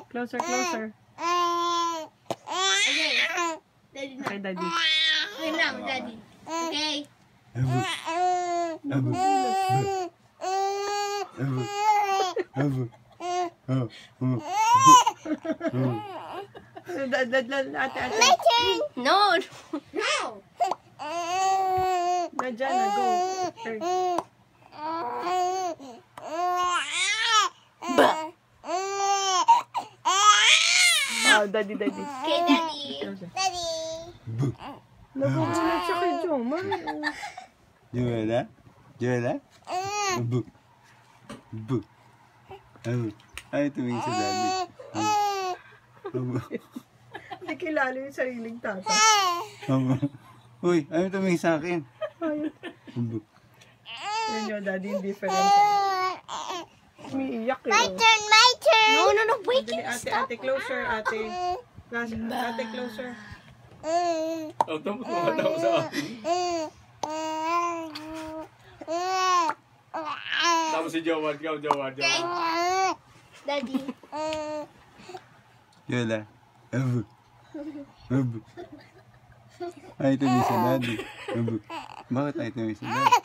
Closer, closer. Okay. Daddy na. Okay, Daddy. Okay na, Daddy. Okay. Ate. My turn. No. No. Nandiyan na, go. Turn. Oh, Daddy. Okay, Daddy. Daddy. Nagugulat siya kay Jomar. Joella? Bu. Ay, tumingin sa Daddy. Hindi kilala yung sariling tata. Uy, ayaw tumingin sa akin. Bu. Yun yung Daddy, indifferent. Umiiyak eh. My turn. No, wait. Dali, ate, closer, ate. Ate, closer. Tapos makatawa sa akin. Tapos si Joward. Okay. Daddy. Joella. Bu. Ay, tumingin sa Daddy. Bu. Bakit ay tumingin sa Daddy?